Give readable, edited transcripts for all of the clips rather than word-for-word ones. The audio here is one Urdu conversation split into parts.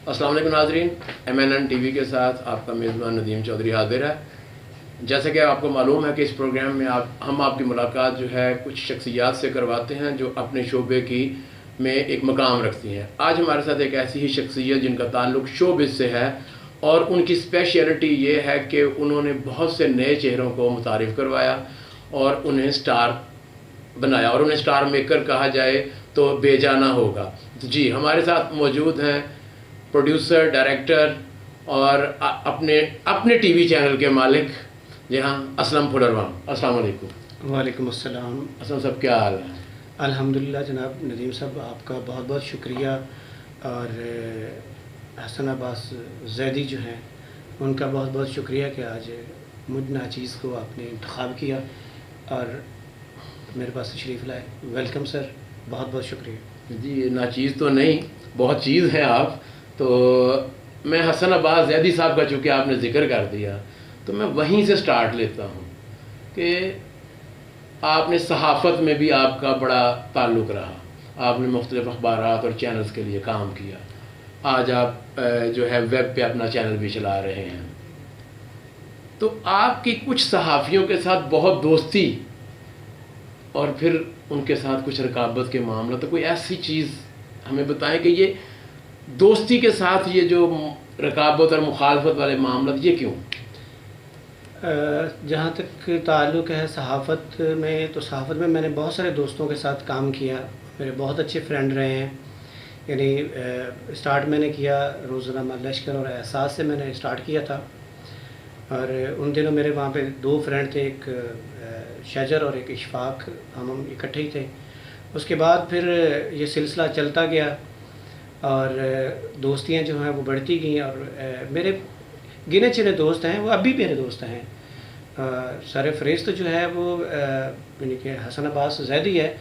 السلام علیکم ناظرین، MNN ٹی وی کے ساتھ آپ کا میزبان ندیم چودھری حاضر ہے۔ جیسا کہ آپ کو معلوم ہے کہ اس پروگرام میں ہم آپ کی ملاقات جو ہے کچھ شخصیات سے کرواتے ہیں جو اپنے شعبے میں ایک مقام رکھتی ہیں۔ آج ہمارے ساتھ ایک ایسی ہی شخصیت جن کا تعلق شوبز سے ہے، اور ان کی اسپیشلٹی یہ ہے کہ انہوں نے بہت سے نئے چہروں کو متعارف کروایا اور انہیں سٹار بنایا، اور انہیں سٹار میکر کہا جائے تو بے جانا ہوگا۔ جی، ہمارے ساتھ موجود ہیں پروڈیوسر، ڈائریکٹر اور اپنے ٹی وی چینل کے مالک، جی ہاں، اسلم پھلروان۔ السلام علیکم۔ وعلیکم السلام۔ اسلم صاحب، کیا حال ہے؟ الحمدللہ جناب ندیم صاحب، آپ کا بہت بہت شکریہ، اور حسن عباس زیدی جو ہیں ان کا بہت بہت شکریہ کہ آج مجھ ناچیز کو آپ نے انتخاب کیا اور میرے پاس تشریف لائے۔ ویلکم سر، بہت بہت شکریہ۔ جی، ناچیز تو نہیں، بہت چیز ہے آپ۔ تو میں حسن عباس زیدی صاحب کا چونکہ آپ نے ذکر کر دیا تو میں وہیں سے سٹارٹ لیتا ہوں کہ آپ نے صحافت میں بھی آپ کا بڑا تعلق رہا، آپ نے مختلف اخبارات اور چینلز کے لیے کام کیا، آج آپ جو ہے ویب پہ اپنا چینل بھی چلا رہے ہیں۔ تو آپ کی کچھ صحافیوں کے ساتھ بہت دوستی اور پھر ان کے ساتھ کچھ رقابت کے معاملہ، تو کوئی ایسی چیز ہمیں بتائیں کہ یہ دوستی کے ساتھ یہ جو رقابت اور مخالفت والے معاملات، یہ کیوں؟ جہاں تک تعلق ہے صحافت میں، تو صحافت میں میں نے بہت سارے دوستوں کے ساتھ کام کیا، میرے بہت اچھے فرینڈ رہے ہیں۔ یعنی اسٹارٹ میں نے کیا روزنامہ لشکر اور احساس سے میں نے اسٹارٹ کیا تھا، اور ان دنوں میرے وہاں پہ 2 فرینڈ تھے، ایک شجر اور ایک اشفاق، ہم اکٹھے ہی تھے۔ اس کے بعد پھر یہ سلسلہ چلتا گیا اور دوستیاں جو ہیں وہ بڑھتی گئیں، اور میرے گنے چنے دوست ہیں، وہ اب بھی میرے دوست ہیں۔ سر فہرست جو ہے وہ یعنی کہ حسن عباس زیدی ہے۔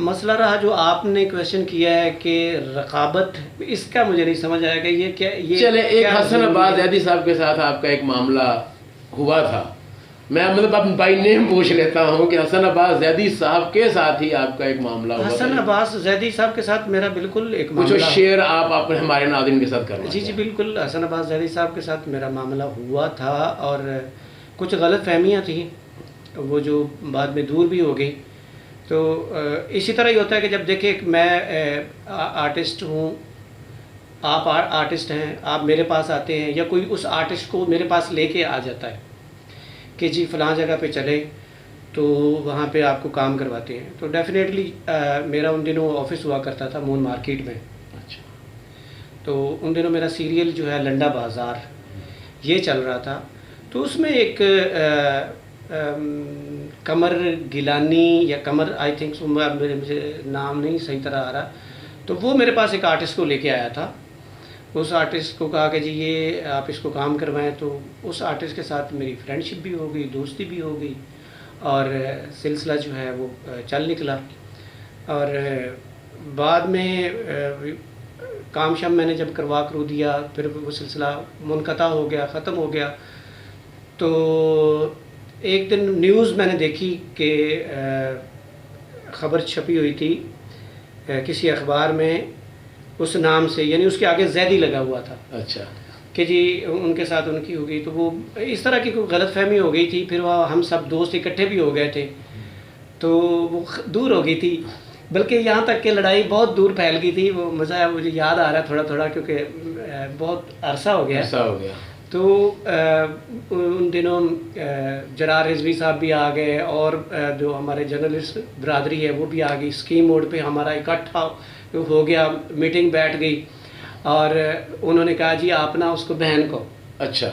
مسئلہ رہا جو آپ نے کویشچن کیا ہے کہ رقابت، اس کا مجھے نہیں سمجھ آیا کہ یہ کیا، یہ چلے ایک حسن عباس زیدی صاحب کے ساتھ آپ کا ایک معاملہ ہوا تھا، میں مطلب اب بائی نیم پوچھ لیتا ہوں کہ حسن عباس زیدی صاحب کے ساتھ ہی آپ کا ایک معاملہ ہوا تھا؟ حسن عباس زیدی صاحب کے ساتھ میرا بالکل ایک کچھ معاملہ، شیئر آپ ہمارے ناظرین کے ساتھ کرنا جی بالکل، حسن عباس زیدی صاحب کے ساتھ میرا معاملہ ہوا تھا، اور کچھ غلط فہمیاں تھیں وہ جو بعد میں دور بھی ہو گئی۔ تو اسی طرح ہی ہوتا ہے کہ جب دیکھیں میں آرٹسٹ ہوں، آپ آرٹسٹ ہیں، آپ میرے پاس آتے ہیں، یا کوئی اس آرٹسٹ کو میرے پاس لے کے آ جاتا ہے کہ جی فلاں جگہ پہ چلے، تو وہاں پہ آپ کو کام کرواتے ہیں۔ تو ڈیفینیٹلی میرا ان دنوں آفس ہوا کرتا تھا مون مارکیٹ میں۔ اچھا۔ تو ان دنوں میرا سیریل جو ہے لنڈا بازار یہ چل رہا تھا، تو اس میں ایک قمر گیلانی یا قمر، آئی تھنک مجھے نام نہیں صحیح طرح آ رہا، تو وہ میرے پاس ایک آرٹسٹ کو لے کے آیا تھا۔ اس آرٹسٹ کو کہا کہ جی یہ آپ اس کو کام کروائیں، تو اس آرٹسٹ کے ساتھ میری فرینڈ شپ بھی ہو گئی، دوستی بھی ہو گئی، اور سلسلہ جو ہے وہ چل نکلا۔ اور بعد میں کام شام میں نے جب کرو دیا، پھر وہ سلسلہ منقطع ہو گیا، ختم ہو گیا۔ تو ایک دن نیوز میں نے دیکھی کہ خبر چھپی ہوئی تھی کسی اخبار میں اس نام سے، یعنی اس کے آگے زیدی لگا ہوا تھا۔ اچھا۔ کہ جی ان کے ساتھ ان کی ہو گئی، تو وہ اس طرح کی کوئی غلط فہمی ہو گئی تھی۔ پھر وہ ہم سب دوست اکٹھے بھی ہو گئے تھے، تو وہ دور ہو گئی تھی، بلکہ یہاں تک کہ لڑائی بہت دور پھیل گئی تھی۔ وہ مزہ مجھے یاد آ رہا ہے تھوڑا تھوڑا، کیونکہ بہت عرصہ ہو گیا۔ تو ان دنوں جرار رضوی صاحب بھی آ گئے، اور جو ہمارے جرنلسٹ برادری ہے وہ بھی آ گئی۔ اسکیم موڈ پہ ہمارا اکٹھا ہو گیا، میٹنگ بیٹھ گئی، اور انہوں نے کہا جی آپ نا اس کو بہن کو۔ اچھا۔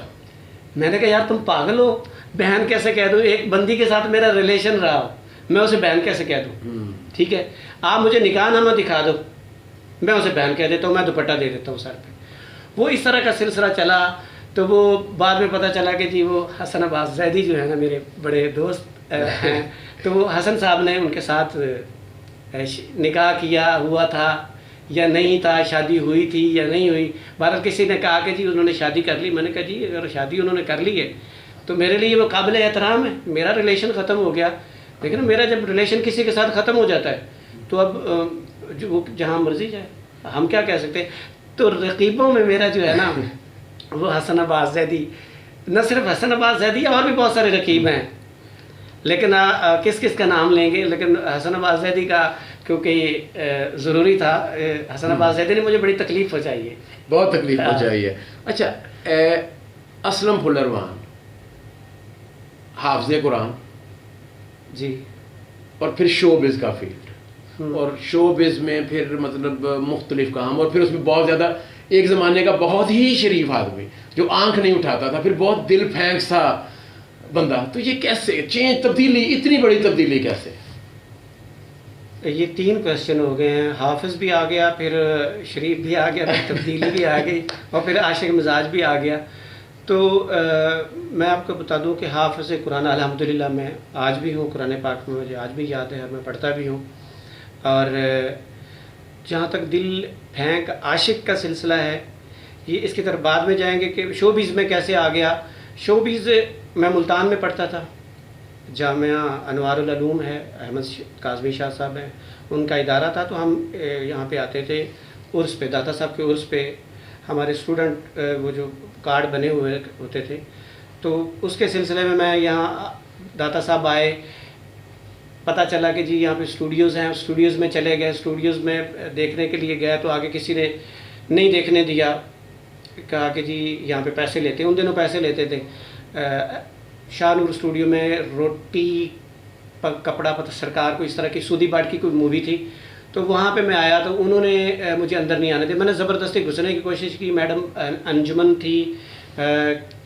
میں نے کہا یار تم پاگل ہو، بہن کیسے کہہ دوں؟ ایک بندی کے ساتھ میرا ریلیشن رہا ہو، میں اسے بہن کیسے کہہ دوں؟ ٹھیک ہے، آپ مجھے نکاح نامہ دکھا دو، میں اسے بہن کہہ دیتا ہوں، میں دوپٹہ دے دیتا ہوں سر پہ۔ وہ اس طرح کا سلسلہ چلا۔ تو وہ بعد میں پتہ چلا کہ جی وہ حسن عباس زیدی جو ہے نا میرے بڑے دوست ہیں، تو وہ حسن صاحب نے ان کے ساتھ نکاح کیا ہوا تھا یا نہیں تھا، شادی ہوئی تھی یا نہیں ہوئی۔ بہرحال کسی نے کہا کہ جی انہوں نے شادی کر لی۔ میں نے کہا جی اگر شادی انہوں نے کر لی ہے تو میرے لیے وہ قابل احترام ہے، میرا ریلیشن ختم ہو گیا۔ لیکن میرا جب ریلیشن کسی کے ساتھ ختم ہو جاتا ہے تو اب وہ جہاں مرضی جائے، ہم کیا کہہ سکتے ہیں۔ تو رقیبوں میں میرا جو ہے نا وہ حسن عباس زیدی، نہ صرف حسن عباس زیدی، اور بھی بہت سارے رقیب ہیں، لیکن کس کس کا نام لیں گے، لیکن حسن عباس زیدی کا کیونکہ ضروری تھا، حسن عباس زیدی نے مجھے بڑی تکلیف پہنچائی ہے، بہت تکلیف پہنچائی ہے. اچھا اسلم پھلروان حافظ قرآن جی، اور پھر شو بز کا فیلڈ، اور شو بز میں پھر مطلب مختلف کام، اور پھر اس میں بہت زیادہ ایک زمانے کا بہت ہی شریف آدمی جو آنکھ نہیں اٹھاتا تھا، پھر بہت دل پھینک سا بندہ. تو یہ کیسے چینج، تبدیلی، اتنی بڑی تبدیلی کیسے؟ یہ 3 کویشچن ہو گئے ہیں. حافظ بھی آ گیا، پھر شریف بھی آ گیا، پھر تبدیلی بھی آ گئی، اور پھر عاشق مزاج بھی آ گیا. تو میں آپ کو بتا دوں کہ حافظ قرآن الحمدللہ میں آج بھی ہوں، قرآن پاک میں مجھے آج بھی یاد ہے، میں پڑھتا بھی ہوں. اور جہاں تک دل پھینک عاشق کا سلسلہ ہے، یہ اس کی طرف بعد میں جائیں گے کہ شو بیز میں کیسے آ گیا. شو بیز میں ملتان میں پڑھتا تھا، جامعہ انوار العلوم ہے، احمد کاظمی شاہ صاحب ہیں، ان کا ادارہ تھا. تو ہم یہاں پہ آتے تھے عرس پہ، داتا صاحب کے عرس پہ. ہمارے اسٹوڈنٹ وہ جو کارڈ بنے ہوئے ہوتے تھے، تو اس کے سلسلے میں یہاں داتا صاحب آئے، پتہ چلا کہ جی یہاں پہ اسٹوڈیوز ہیں، اسٹوڈیوز میں چلے گئے. اسٹوڈیوز میں دیکھنے کے لیے گئے تو آگے کسی نے نہیں دیکھنے دیا، کہا کہ جی یہاں پہ پیسے لیتے ہیں، ان دنوں پیسے لیتے تھے. شاہ نور اسٹوڈیو میں روٹی کپڑا پتہ سرکار کو اس طرح کی سودی باٹ کی کوئی مووی تھی، تو وہاں پہ میں آیا تو انہوں نے مجھے اندر نہیں آنے دیا. میں نے زبردستی گھسنے کی کوشش کی. میڈم انجمن تھی،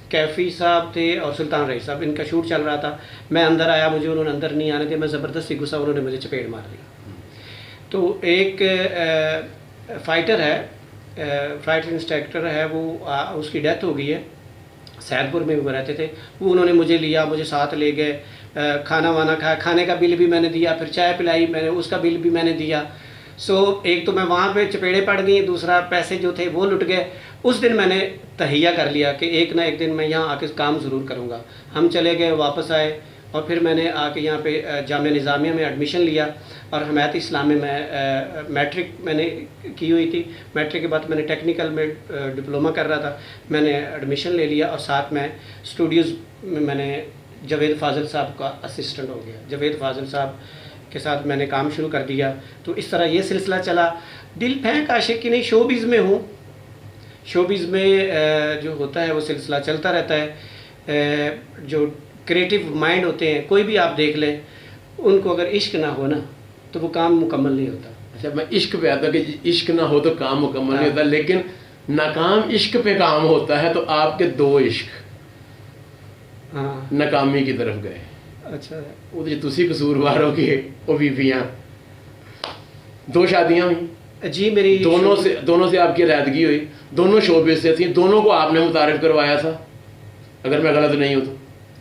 کیفی صاحب تھے، اور سلطان رئیس صاحب، ان کا شوٹ چل رہا تھا. میں اندر آیا، مجھے انہوں نے اندر نہیں آنے دیا، میں زبردستی گھسا، انہوں نے مجھے چپیڑ مار دی. تو ایک فائٹر ہے، فائٹر انسٹرکٹر ہے، وہ اس کی ڈیتھ ہو گئی ہے، سید پور میں بھی وہ رہتے تھے. وہ انہوں نے مجھے لیا، مجھے ساتھ لے گئے، کھانا وانا کھایا، کھانے کا بل بھی میں نے دیا، پھر چائے پلائی میں نے، اس کا بل بھی میں نے دیا. سو ایک تو میں وہاں پہ چپیڑے پڑ گئی، دوسرا پیسے جو تھے وہ لٹ گئے. اس دن میں نے تہیہ کر لیا کہ ایک نہ ایک دن میں یہاں آ کے کام ضرور کروں گا. ہم چلے گئے، واپس آئے، اور پھر میں نے آ کے یہاں پہ جامعہ نظامیہ میں ایڈمیشن لیا، اور حمایت اسلام میں میٹرک میں نے کی ہوئی تھی. میٹرک کے بعد میں نے ٹیکنیکل میں ڈپلومہ کر رہا تھا، میں نے ایڈمیشن لے لیا، اور ساتھ میں اسٹوڈیوز میں نے جاوید فاضل صاحب کا اسسٹنٹ ہو گیا. جاوید فاضل صاحب کے ساتھ میں نے کام شروع کر دیا. تو اس طرح یہ سلسلہ چلا. دل پھینک عاشق کی نہیں، شو بیز میں ہوں. شو بیز میں جو ہوتا ہے وہ سلسلہ چلتا رہتا ہے. جو کریٹیو مائنڈ ہوتے ہیں، کوئی بھی آپ دیکھ لیں، ان کو اگر عشق نہ ہو نا تو وہ کام مکمل نہیں ہوتا. اچھا، میں عشق پہ آتا کہ عشق نہ ہو تو کام مکمل نہیں ہوتا، لیکن ناکام عشق پہ کام ہوتا ہے. تو آپ کے 2 عشق ناکامی کی طرف گئے. اچھا، وہ تو تسی قصوروار ہو کے وہ بیویاں 2 شادیاں ہوئیں جی. میری دونوں سے آپ کی علیحدگی ہوئی، دونوں شعبے سے تھیں، دونوں کو آپ نے متعارف کروایا تھا، اگر میں غلط نہیں ہوں تو؟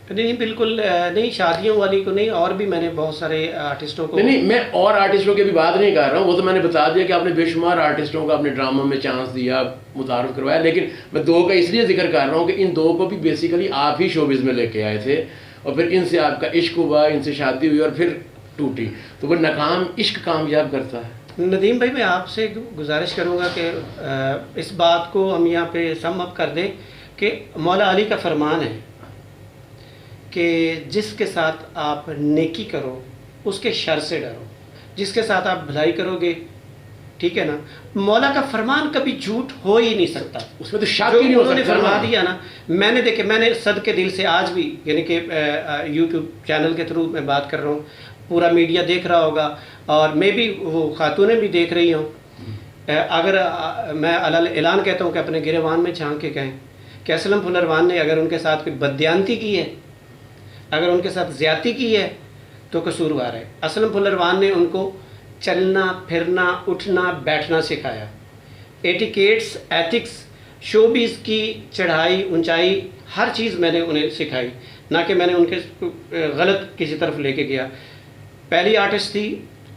نہیں، بالکل نہیں، شادیوں والی کو نہیں، اور بھی میں نے بہت سارے آرٹسٹوں کو نہیں، میں اور آرٹسٹوں کی بھی بات نہیں کر رہا ہوں. وہ تو میں نے بتا دیا کہ آپ نے بے شمار آرٹسٹوں کو اپنے ڈراموں میں چانس دیا، متعارف کروایا. لیکن میں 2 کا اس لیے ذکر کر رہا ہوں کہ ان 2 کو بھی بیسیکلی آپ ہی شوبز میں لے کے آئے تھے، اور پھر ان سے آپ کا عشق ہوا، ان سے شادی ہوئی، اور پھر ٹوٹی. تو وہ ناکام عشق کامیاب کرتا ہے. ندیم بھائی، میں آپ سے گزارش کروں گا کہ اس بات کو ہم یہاں پہ سم اپ کر دیں کہ مولا علی کا فرمان ہے کہ جس کے ساتھ آپ نیکی کرو اس کے شر سے ڈرو، جس کے ساتھ آپ بھلائی کرو گے، ٹھیک ہے نا. مولا کا فرمان کبھی جھوٹ ہو ہی نہیں سکتا. اس میں تو شک ہی نہیں ہو سکتا. انہوں نے فرما دیا نا. میں نے دیکھے، میں نے صدقے دل سے آج بھی، یعنی کہ یوٹیوب چینل کے تھرو میں بات کر رہا ہوں، پورا میڈیا دیکھ رہا ہوگا، اور میں بھی، وہ خاتونیں بھی دیکھ رہی ہوں. اگر میں اعلان کہتا ہوں کہ اپنے گریوان میں جھانک کے کہیں کہ اسلم پھلروان نے اگر ان کے ساتھ کوئی بددیانتی کی ہے، اگر ان کے ساتھ زیادتی کی ہے، تو قصوروار ہے. اسلم پھلروان نے ان کو چلنا پھرنا اٹھنا بیٹھنا سکھایا. ایٹیکیٹس، ایتھکس، شوبیز کی چڑھائی اونچائی، ہر چیز میں نے انہیں سکھائی، نہ کہ میں نے ان کے غلط کسی طرف لے کے گیا. پہلی آرٹسٹ تھی،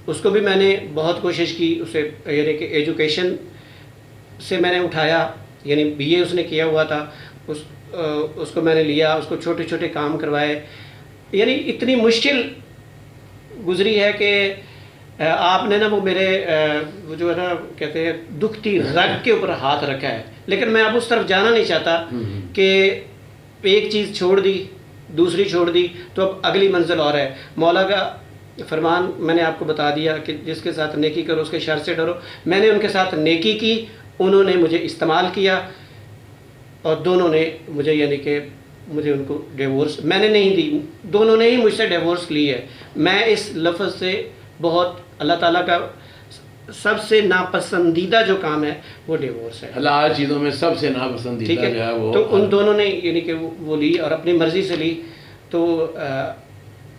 اس کو بھی میں نے بہت کوشش کی، اسے یعنی کہ ایجوکیشن سے میں نے اٹھایا، یعنی BA اس نے کیا ہوا تھا، اس کو میں نے لیا، اس کو چھوٹے چھوٹے کام کروائے. یعنی اتنی مشکل گزری ہے کہ آپ نے نا وہ میرے وہ جو ہے نا کہتے ہیں دکھتی رگ کے اوپر ہاتھ رکھا ہے، لیکن میں اب اس طرف جانا نہیں چاہتا کہ ایک چیز چھوڑ دی دوسری چھوڑ دی تو اب اگلی منزل اور ہے۔ مولا کا فرمان میں نے آپ کو بتا دیا کہ جس کے ساتھ نیکی کرو اس کے شر سے ڈرو۔ میں نے ان کے ساتھ نیکی کی، انہوں نے مجھے استعمال کیا، اور دونوں نے مجھے یعنی کہ مجھے ان کو ڈیورس میں نے نہیں دی، دونوں نے ہی مجھ سے ڈیورس لی ہے۔ میں اس لفظ سے بہت اللہ تعالیٰ کا سب سے ناپسندیدہ جو کام ہے وہ ڈیورس ہے، حلال چیزوں میں سب سے ناپسندیدہ جو ہے وہ، تو ان دونوں نے یعنی کہ وہ لی اور اپنی مرضی سے لی۔ تو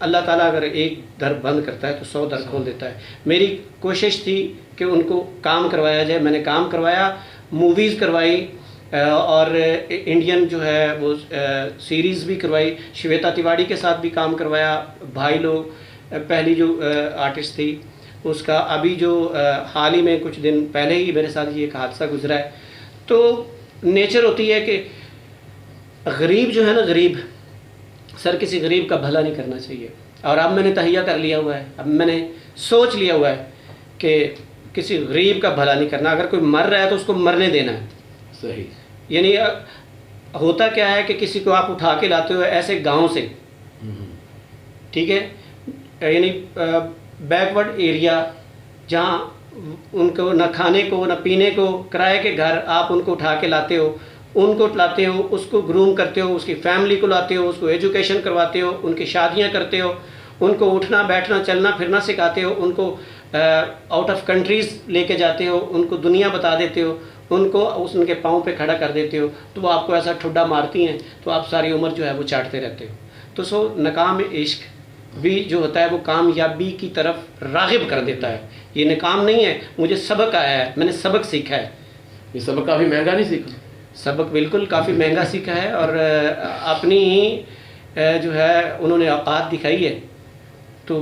اللہ تعالیٰ اگر ایک در بند کرتا ہے تو 100 در کھول دیتا ہے۔ میری کوشش تھی کہ ان کو کام کروایا جائے، میں نے کام کروایا، موویز کروائی، اور انڈین جو ہے وہ سیریز بھی کروائی، شویتا تیواڑی کے ساتھ بھی کام کروایا، بھائی لوگ پہلی جو آرٹسٹ تھی اس کا، ابھی جو حال ہی میں کچھ دن پہلے ہی میرے ساتھ یہ ایک حادثہ گزرا ہے۔ تو نیچر ہوتی ہے کہ غریب جو ہے نا، غریب سر کسی غریب کا بھلا نہیں کرنا چاہیے، اور اب میں نے تہیہ کر لیا ہوا ہے، اب میں نے سوچ لیا ہوا ہے کہ کسی غریب کا بھلا نہیں کرنا، اگر کوئی مر رہا ہے تو اس کو مرنے دینا ہے۔ صحیح، یعنی ہوتا کیا ہے کہ کسی کو آپ اٹھا کے لاتے ہو ایسے گاؤں سے، ٹھیک ہے، یعنی بیکورڈ ایریا جہاں ان کو نہ کھانے کو نہ پینے کو، کرائے کے گھر، آپ ان کو اٹھا کے لاتے ہو، ان کو لاتے ہو، اس کو گروم کرتے ہو، اس کی فیملی کو لاتے ہو، اس کو ایجوکیشن کرواتے ہو، ان کی شادیاں کرتے ہو، ان کو اٹھنا بیٹھنا چلنا پھرنا سکھاتے ہو، ان کو آؤٹ آف کنٹریز لے کے جاتے ہو، ان کو دنیا بتا دیتے ہو، ان کو ان کے پاؤں پہ کھڑا کر دیتے ہو، تو وہ آپ کو ایسا ٹھڈا مارتی ہیں تو آپ ساری عمر جو ہے وہ چاٹتے رہتے ہو۔ تو ناکام عشق بھی جو ہوتا ہے وہ کامیابی کی طرف راغب کر دیتا ہے۔ یہ ناکام نہیں ہے، مجھے سبق آیا ہے، میں نے سبق سیکھا ہے۔ یہ سبق کافی مہنگا نہیں سیکھا؟ سبق بالکل کافی مہنگا سیکھا ہے، اور اپنی ہی جو ہے انہوں نے اوقات دکھائی ہے، تو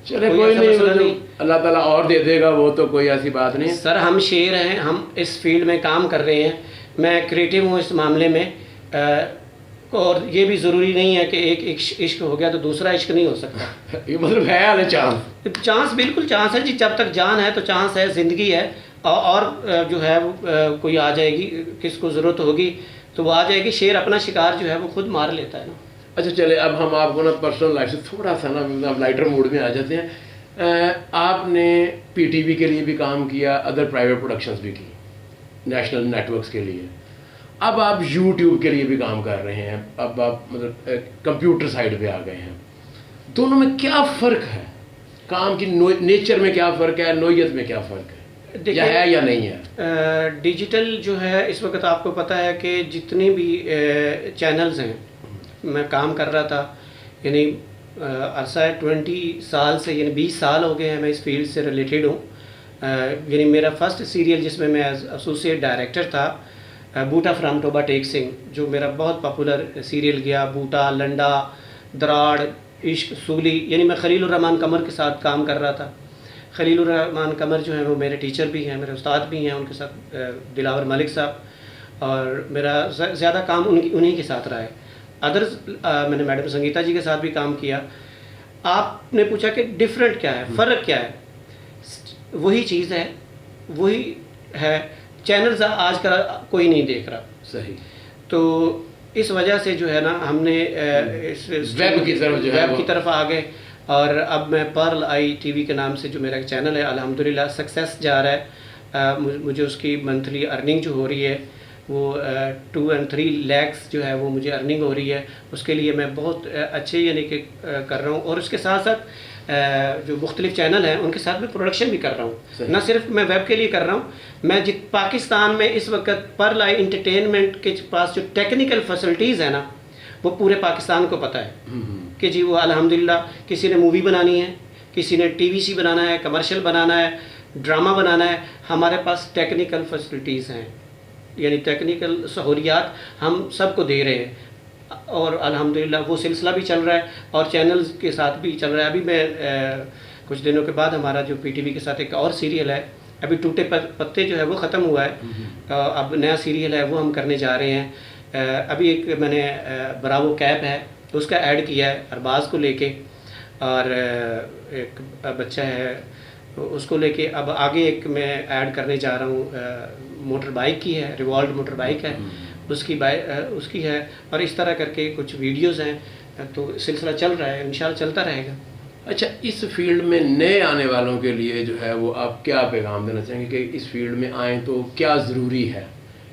چلے کوئی نہیں، اللہ تعالیٰ اور دے دے گا، وہ تو کوئی ایسی بات نہیں۔ سر ہم شیر ہیں، ہم اس فیلڈ میں کام کر رہے ہیں، میں کریٹو ہوں اس معاملے میں، اور یہ بھی ضروری نہیں ہے کہ ایک عشق ہو گیا تو دوسرا عشق نہیں ہو سکتا۔ یہ مطلب ہے چانس؟ چانس بالکل چانس ہے جی، جب تک جان ہے تو چانس ہے، زندگی ہے، اور جو ہے کوئی آ جائے گی، کس کو ضرورت ہوگی تو وہ آ جائے گی۔ شیر اپنا شکار جو ہے وہ خود مار لیتا ہے نا۔ اچھا چلے، اب ہم آپ کو نا پرسنل لائف سے تھوڑا سا نا لائٹر موڈ میں آ جاتے ہیں۔ آپ نے پی ٹی وی کے لیے بھی کام کیا، ادر پرائیویٹ پروڈکشنز بھی کی نیشنل نیٹ ورکس کے لیے، اب آپ یوٹیوب کے لیے بھی کام کر رہے ہیں، اب آپ مطلب کمپیوٹر سائڈ پہ آ گئے ہیں، دونوں میں کیا فرق ہے؟ کام کی نیچر میں کیا فرق ہے، نوعیت میں کیا فرق ہے، یا ہے یا نہیں ہے؟ ڈیجیٹل جو ہے اس وقت آپ کو پتہ ہے کہ جتنی بھی چینلز ہیں، میں کام کر رہا تھا، یعنی عرصہ 20 سال سے، یعنی 20 سال ہو گئے ہیں میں اس فیلڈ سے ریلیٹڈ ہوں۔ یعنی میرا فرسٹ سیریل جس میں ایز ایسوسیٹ ڈائریکٹر تھا، بوٹا فرام ٹوبا ٹیک سنگھ، جو میرا بہت پاپولر سیریل گیا، بوٹا، لنڈا، دراڑ، عشق، سولی، یعنی میں خلیل الرحمان قمر کے ساتھ کام کر رہا تھا۔ خلیل الرحمان قمر جو ہیں وہ میرے ٹیچر بھی ہیں، میرے استاد بھی ہیں، ان کے ساتھ دلاور ملک صاحب، اور میرا زیادہ کام انہی کے ساتھ رہا ہے۔ ادرز میں نے میڈم سنگیتا جی کے ساتھ بھی کام کیا۔ آپ نے پوچھا کہ ڈفرینٹ کیا ہے، فرق کیا ہے؟ وہی چیز ہے، وہی ہے، چینلز آج کل کوئی نہیں دیکھ رہا۔ صحیح۔ تو اس وجہ سے جو ہے نا ہم نے ویب کی طرف آ گئے، اور اب میں پرل آئی ٹی وی کے نام سے جو میرا چینل ہے، الحمدللہ سکسیس جا رہا ہے۔ مجھے اس کی منتھلی ارننگ جو ہو رہی ہے وہ 2 اور 3 لیکس جو ہے وہ مجھے ارننگ ہو رہی ہے، اس کے لیے میں بہت اچھے یعنی کہ کر رہا ہوں، اور اس کے ساتھ ساتھ جو مختلف چینل ہیں ان کے ساتھ میں پروڈکشن بھی کر رہا ہوں، نہ صرف میں ویب کے لیے کر رہا ہوں، میں پاکستان میں اس وقت پرل آئی انٹرٹینمنٹ کے پاس جو ٹیکنیکل فیسلٹیز ہیں نا وہ پورے پاکستان کو پتہ ہے کہ جی وہ الحمدللہ کسی نے مووی بنانی ہے، کسی نے ٹی وی سی بنانا ہے، کمرشل بنانا ہے، ڈرامہ بنانا ہے، ہمارے پاس ٹیکنیکل فیسلٹیز ہیں، یعنی ٹیکنیکل سہولیات ہم سب کو دے رہے ہیں، اور الحمدللہ وہ سلسلہ بھی چل رہا ہے اور چینلز کے ساتھ بھی چل رہا ہے۔ ابھی میں کچھ دنوں کے بعد ہمارا جو پی ٹی وی کے ساتھ ایک اور سیریل ہے، ابھی ٹوٹے پتے جو ہے وہ ختم ہوا ہے، اب نیا سیریل ہے وہ ہم کرنے جا رہے ہیں۔ ابھی ایک میں نے براوو کیپ ہے اس کا ایڈ کیا ہے ارباز کو لے کے، اور ایک بچہ ہے اس کو لے کے اب آگے ایک میں ایڈ کرنے جا رہا ہوں، موٹر بائک کی ہے، ریوالڈ موٹر بائک ہے، اس کی ہے، اور اس طرح کر کے کچھ ویڈیوز ہیں، تو سلسلہ چل رہا ہے، انشاءاللہ چلتا رہے گا۔ اچھا، اس فیلڈ میں نئے آنے والوں کے لیے جو ہے وہ آپ کیا پیغام دینا چاہیں گے کہ اس فیلڈ میں آئیں تو کیا ضروری ہے؟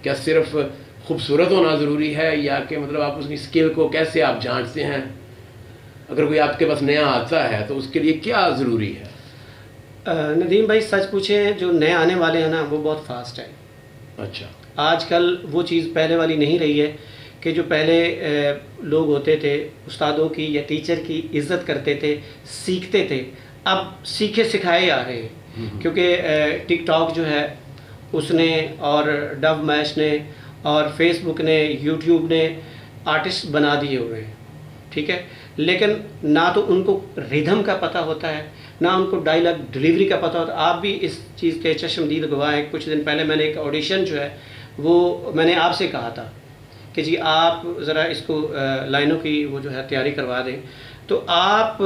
کیا صرف خوبصورت ہونا ضروری ہے، یا کہ مطلب آپ اس کی اسکل کو کیسے آپ جانچتے ہیں؟ اگر کوئی آپ کے پاس نیا آتا ہے تو اس کے لیے کیا ضروری ہے؟ ندیم بھائی سچ پوچھیں، جو نئے آنے والے ہیں نا وہ بہت فاسٹ ہیں۔ اچھا، آج کل وہ چیز پہلے والی نہیں رہی ہے کہ جو پہلے لوگ ہوتے تھے استادوں کی یا ٹیچر کی عزت کرتے تھے، سیکھتے تھے، اب سیکھے سکھائے آ رہے ہیں، کیونکہ ٹک ٹاک جو ہے اس نے، اور ڈو میش نے، اور فیس بک نے، یوٹیوب نے آرٹسٹ بنا دیے ہوئے ہیں، ٹھیک ہے، لیکن نہ تو ان کو ریدھم کا پتہ ہوتا ہے، نہ ان کو ڈائلاگ ڈلیوری کا پتہ ہوتا ہے۔ آپ بھی اس چیز کے چشمدید گواہ ہیں۔ کچھ دن پہلے میں نے ایک آڈیشن جو ہے وہ میں نے آپ سے کہا تھا کہ جی آپ ذرا اس کو لائنوں کی وہ جو ہے تیاری کروا دیں، تو آپ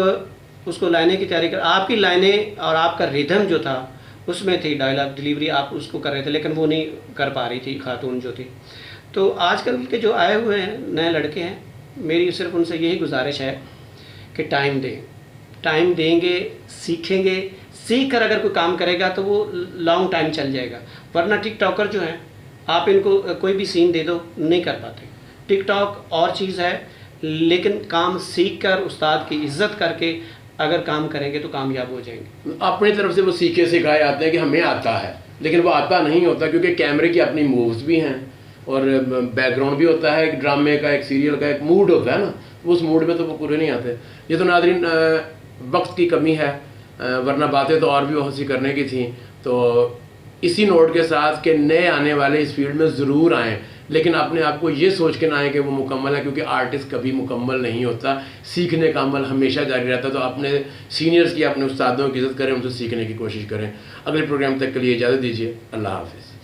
اس کو لائنیں کی تیاری آپ کی لائنیں اور آپ کا ریدھم جو تھا اس میں تھی، ڈائلاگ ڈلیوری آپ اس کو کر رہے تھے، لیکن وہ نہیں کر پا رہی تھی خاتون جو تھی۔ تو آج کل کے جو آئے ہوئے ہیں نئے لڑکے ہیں، میری صرف ان سے یہی گزارش ہے کہ ٹائم دیں، ٹائم دیں گے، سیکھیں گے، سیکھ کر اگر کوئی کام کرے گا تو وہ لانگ ٹائم چل جائے گا، ورنہ ٹک ٹاکر جو ہیں آپ ان کو کوئی بھی سین دے دو نہیں کر پاتے۔ ٹک ٹاک اور چیز ہے، لیکن کام سیکھ کر استاد کی عزت کر کے اگر کام کریں گے تو کامیاب ہو جائیں گے۔ اپنی طرف سے وہ سیکھے سکھائے آتے ہیں کہ ہمیں آتا ہے، لیکن وہ آتا نہیں ہوتا، کیونکہ کیمرے کی اپنی مووز بھی ہیں اور بیک گراؤنڈ بھی ہوتا ہے، ایک ڈرامے کا، ایک سیریل کا ایک موڈ ہوتا ہے نا، اس موڈ میں تو وہ پورے نہیں آتے۔ یہ تو ناظرین وقت کی کمی ہے، ورنہ باتیں تو اور بھی بہت سی کرنے کی تھیں۔ تو اسی نوٹ کے ساتھ کہ نئے آنے والے اس فیلڈ میں ضرور آئیں، لیکن اپنے آپ کو یہ سوچ کے نہ آئیں کہ وہ مکمل ہے، کیونکہ آرٹسٹ کبھی مکمل نہیں ہوتا، سیکھنے کا عمل ہمیشہ جاری رہتا ہے۔ تو اپنے سینئرز کی، اپنے استادوں کی عزت کریں، ان سے سیکھنے کی کوشش کریں۔ اگلے پروگرام تک کے لیے اجازت دیجیے، اللہ حافظ۔